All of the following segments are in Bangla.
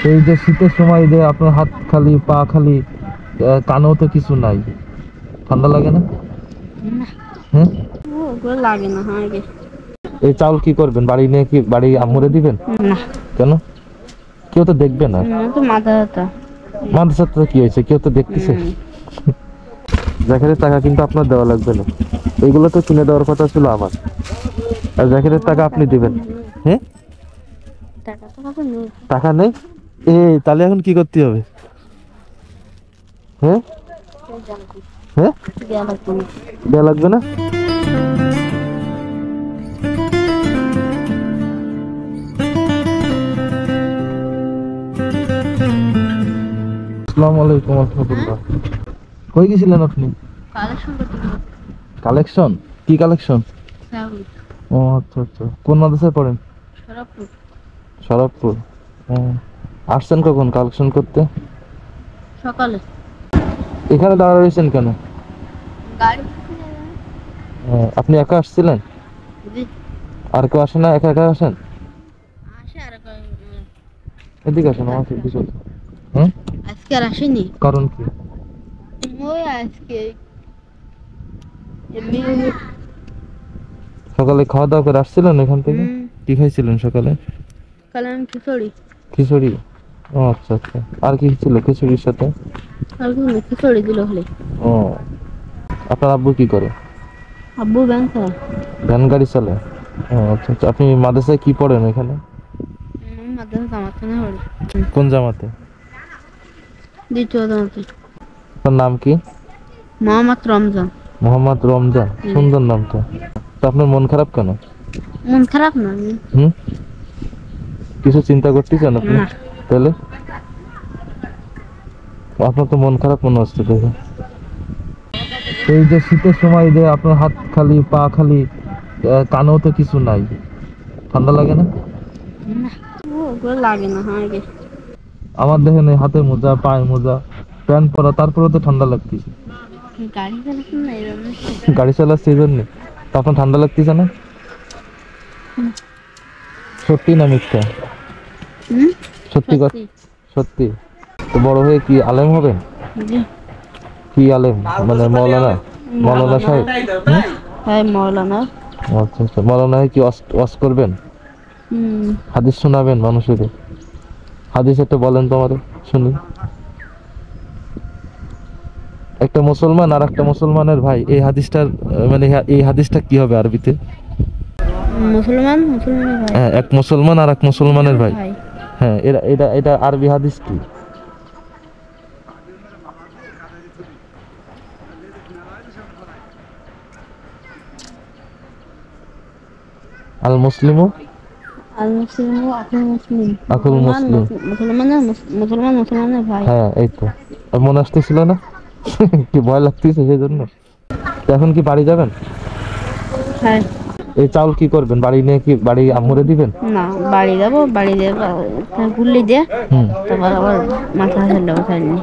এই যে শীতের সময় যে আপনার হাত খালি পা খালি, কানেও তো কিছু নাই, ঠান্ডা লাগে না? না, হ্যাঁ, ওগুলো লাগে না আগে। এই চাউল কি করবেন? বাড়ি নিয়ে কি বাড়ি আম্মুরে দিবেন? না, কেন? কেউ তো দেখবে না। তো মাথা ব্যথা। মাদ্রাসাতে কি হয়েছে, কেউ তো দেখতেছে। জাকেরের টাকা কিন্তু আপনার দেওয়া লাগবে না, এইগুলো তো কিনে দেওয়ার কথা ছিল আমার, আর জাকেরের টাকা আপনি দিবেন। হ্যাঁ, টাকা নেই? তাহলে এখন কি করতে হবে? হ্যাঁ হ্যাঁ, দেওয়া লাগবে না? আসসালামু আলাইকুম রাহমাতুল্লাহ। কই গেছিলেন আপনি? কালেকশন? কি কালেকশন? ও আচ্ছা আচ্ছা, কোন মাদ্রাসায় পড়েন? শরৎপুর। আসছেন কখন কালেকশন করতে? সকালে। এখানে দাঁড়া রয়েছেন কেন? আপনি একা আসছিলেন? আর কেউ আসে না? একা একা আসেন? এদিকে আসেন আমার দিকে। আজকে আর আসেনি। কারণ কি? ওই আজকে সকালে খাওয়া দাওয়া করে আসছিলেন এখান থেকে? কি খাইছিলেন সকালে? কাল আমি খিচুড়ি। খিচুড়ি? ও আচ্ছা আচ্ছা, আর কি ছিল খিচুড়ির সাথে? আর কি খিচুড়ি দিল হলে। ও, আপনার আব্বু কি করে? আব্বু ব্যাংক ভ্যান গাড়ি চালায়? ও আচ্ছা আচ্ছা, আপনি মাদ্রাসায় কি পড়েন এখানে? মাদ্রাসা জামাতখানা হল। কোন জামাতে? দ্বিতীয় জামাতে। আপনার নাম কি? মোহাম্মদ রমজান। মোহাম্মদ রমজান, সুন্দর নাম তো। আপনার মন খারাপ কেন? মন খারাপ না। কিছু চিন্তা করতেছেন আপনি? তাহলে আপনার তো মন খারাপ মনে হচ্ছে দেখে। এই যে শীতের সময় যে আপনার হাত খালি পা খালি, কানেও তো কিছু নাই, ঠান্ডা লাগে না? ওগুলো লাগে না আগে। আমার দেখেন এই হাতে মোজা, পায়ে মোজা, প্যান্ট পরা, তারপরে তো ঠান্ডা লাগতেছে। গাড়ি চালাচ্ছেন না এই জন্য। গাড়ি চালাচ্ছে এই জন্য তো আপনার ঠান্ডা লাগতেছে না? সত্যি না মিথ্যা? সত্যি কথা, সত্যি। তো বড় হয়ে কি আলেম হবেন? কি আলেম মানে মৌলানা? মৌলানা সাহেব? হ্যাঁ মৌলানা। আচ্ছা আচ্ছা, মৌলানা হয়ে কি ওয়াজ করবেন? হাদিস শোনাবেন মানুষের? হাদিস একটা বলেন তো আমারে শুনি। একটা মুসলমান আর একটা মুসলমানের ভাই, এই হাদিসটার মানে এই হাদিসটা কি হবে আরবিতে? মুসলমান মুসলমানের ভাই। হ্যাঁ, এক মুসলমান আর এক মুসলমানের ভাই। হ্যাঁ, এটা এটা এটা আরবি হাদিস কি? আল মুসলিমু আল মুসলিমু আকুল মুসলিম। আকুল মুসলিম। মুসলমান মুসলমানের ভাই। হ্যাঁ, এই তো মনে আসতেছিল না। কি ভয় লাগতেছে সেই জন্য। এখন কি বাড়ি যাবেন? হ্যাঁ। এই চাউল কি করবেন? বাড়ি নিয়ে কি বাড়ি আম্মুরে দিবেন? না, বাড়ি যাবো, বাড়ি দিয়ে গুল্লি দিয়ে তারপর আবার মাথা ঠান্ডা বসাই নি।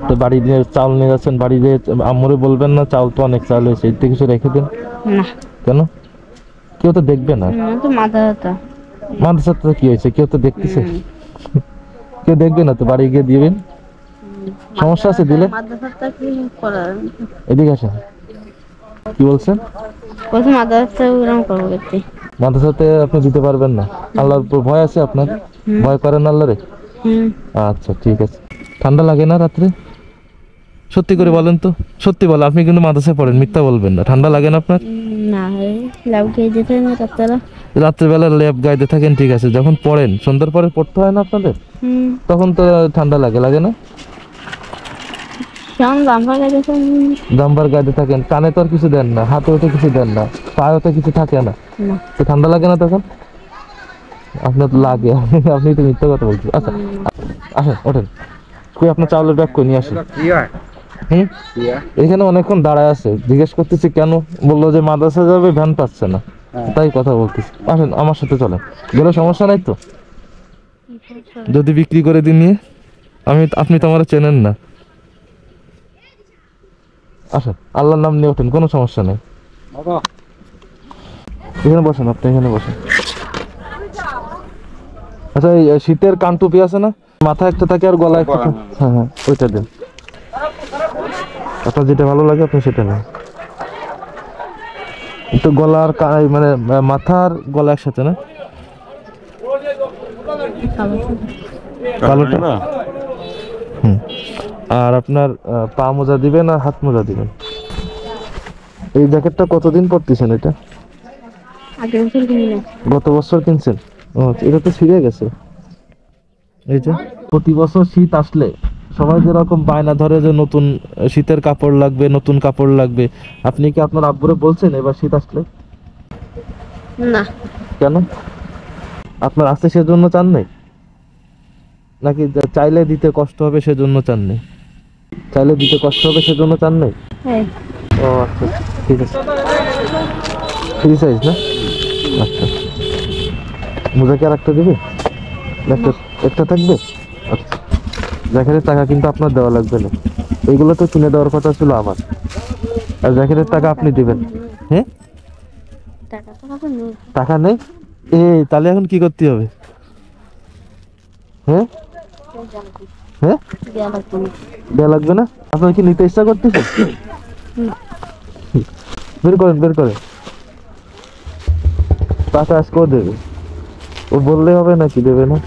তো বাড়ি দিয়ে চাউল নিয়ে যাচ্ছেন, বাড়ি দিয়ে আম্মুরে বলবেন না চাউল তো অনেক চাউল হয়েছে, এতে কিছু রেখে দেন? না। কেন? কেউ তো দেখবে না। তো মাথা ব্যথা। মাদ্রাসাতে কি হয়েছে, কেউ তো দেখতেছে। কেউ দেখবে না তো, বাড়ি গিয়ে দিবেন। সমস্যা আছে দিলে? মাদ্রাসাটা কি করার? এদিকে আসেন। কি বলছেন? বলছি মাদ্রাসা ওরকম করবো দেখতে। মাদ্রাসাতে আপনি দিতে পারবেন না? আল্লাহর উপর ভয় আছে আপনার? ভয় করেন আল্লাহরে? আচ্ছা ঠিক আছে। ঠান্ডা লাগে না রাত্রে? সত্যি করে বলেন তো, সত্যি বলেন। আপনি কিন্তু মাদ্রাসায় পড়েন, মিথ্যা বলবেন না। ঠান্ডা লাগে না আপনার? না, ল্যাব খেয়ে যেতে না রাত্রেবেলা। রাত্রেবেলা ল্যাব গাইতে থাকেন, ঠিক আছে। যখন পড়েন সন্ধ্যার পরে পড়তে হয় না আপনাদের, তখন তো ঠান্ডা লাগে, লাগে না? জাম্বার গাইতে থাকেন, কানে তো আর কিছু দেন না, হাতেও তো কিছু দেন না, পায়েও তো কিছু থাকে না, তো ঠান্ডা লাগে না তখন? আপনার তো লাগে। আপনি তো মিথ্যা কথা বলছেন। আচ্ছা আসেন, ওঠেন। কই আপনার চাউলের ব্যাগ কই নিয়ে আসেন। এখানে অনেকক্ষণ দাঁড়ায় আছে, জিজ্ঞেস করতেছি কেন, বললো যে মাদ্রাসা যাবে, ভ্যান পাচ্ছে না, তাই কথা বলতেছি। আসেন আমার সাথে চলেন, গেলে সমস্যা নাই তো? যদি বিক্রি করে দিন নিয়ে, আপনি তো আমার চেনেন না। আসেন, আল্লাহর নাম নিয়ে ওঠেন, কোনো সমস্যা নেই। এখানে বসেন, আপনি এখানে বসেন। আচ্ছা এই শীতের কান টুপি আছে না, মাথায় একটা থাকে আর গলায় একটা থাকে। হ্যাঁ হ্যাঁ ওইটা দেন, আপনার যেটা ভালো লাগে আপনি সেটা নেন। একটু গলার মানে মাথার গলা একসাথে না, কালোটা। হুম। আর আপনার পা মোজা দিবেন আর হাত মোজা দিবেন। এই জ্যাকেটটা কতদিন পরতেছেন এটা? আগে বছর কিনি না। গত বছর কিনছেন? ও এটা তো ছিঁড়ে গেছে। এই যে প্রতি বছর শীত আসলে সবাই যেরকম বায়না ধরে যে নতুন শীতের কাপড় লাগবে, নতুন কাপড় লাগবে, আপনি কি আপনার আব্বুরে বলছেন এবার শীত আসলে? না। কেন? আপনার আসতে সেজন্য চান নাই, নাকি চাইলে দিতে কষ্ট হবে সেজন্য চান নাই? চাইলে দিতে কষ্ট হবে সেজন্য চান নাই? হ্যাঁ। ও আচ্ছা ঠিক আছে। ফ্রি সাইজ না? আচ্ছা মোজা কি আর একটা দিবে? একটা একটা থাকবে? আচ্ছা জ্যাকেটের টাকা কিন্তু আপনার দেওয়া লাগবে না, এইগুলো তো কিনে দেওয়ার কথা ছিল আমার, আর জ্যাকেটের টাকা আপনি দিবেন। হ্যাঁ টাকা তো হবে না। টাকা নেই? তাহলে এখন কি করতে হবে? হ্যাঁ হ্যাঁ দেওয়া লাগবে না। দেওয়া লাগবে না? আপনার কি নিতে ইচ্ছা করতেছে? বের করেন বের করেন, টাকা আজকেও দেবে, ও বললে হবে নাকি দেবে না?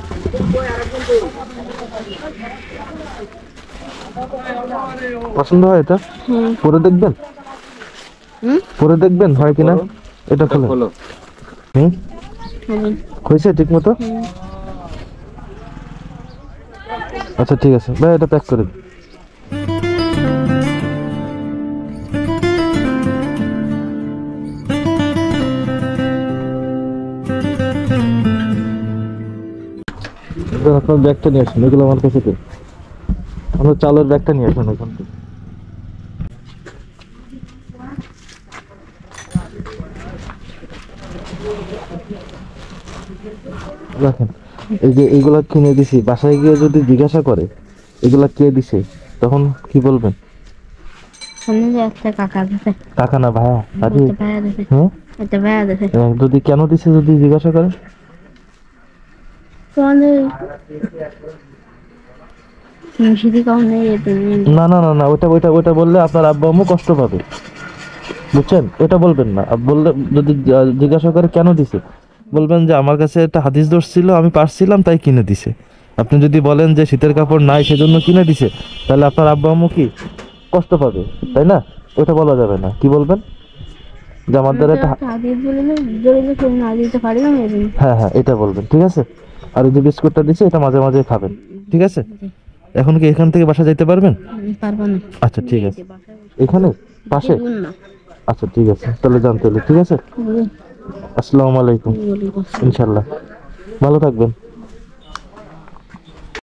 পছন্দ হয় এটা? হুম। পরে দেখবেন, হুম। পরে দেখবেন হয় কিনা। এটা খোলো। হুম হবে। হয়েছে ঠিক মতো? হুম। আচ্ছা ঠিক আছে ভাই, এটা প্যাক করে দিন। আপনার ব্যাগটা নিয়ে আসুন, এগুলো আমার কাছে দেন। আমার চালের ব্যাগটা নিয়ে আসুন এখান থেকে। রাখেন। এই যে এগুলা কিনে দিছি, বাসায় গিয়ে যদি জিজ্ঞাসা করে এগুলা কে দিছে তখন কি বলবেন? শুনে যে একটা কাকা দিছে। টাকা না ভাইয়া, আরে একটা ভাইয়া দিছে। হ্যাঁ একটা ভাইয়া দিছে। যদি কেন দিছে যদি জিজ্ঞাসা করে? তোমাদের মিষ্টি কম নেই তুমি। না না না না, ওটা ওইটা ওইটা বললে আপনার আব্বু আম্মু কষ্ট পাবে, বুঝছেন? এটা বলবেন না। বললে যদি জিজ্ঞাসা করে কেন দিছে, বলবেন যে আমার কাছে একটা হাদিস দোষ ছিল, আমি পারছিলাম তাই কিনে দিছে। আপনি যদি বলেন যে শীতের কাপড় নাই সেজন্য কিনে দিছে, তাহলে আপনার আব্বু আম্মু কি কষ্ট পাবে, তাই না? ওটা বলা যাবে না। কি বলবেন? যে আমার দ্বারা একটা হাদিস বলে না, জোরে জোরে না দিতে পারি না এরকম। হ্যাঁ হ্যাঁ এটা বলবেন, ঠিক আছে? আর ওই যে বিস্কুটটা দিছে এটা মাঝে মাঝে খাবেন, ঠিক আছে? এখন কি এখান থেকে বাসা যাইতে পারবেন? পারবো না। আচ্ছা ঠিক আছে, এখানে পাশে? দূর না। আচ্ছা ঠিক আছে, তাহলে জানতে হলে ঠিক আছে। আসসালামু আলাইকুম। বলি ইনশাল্লাহ ভালো থাকবেন।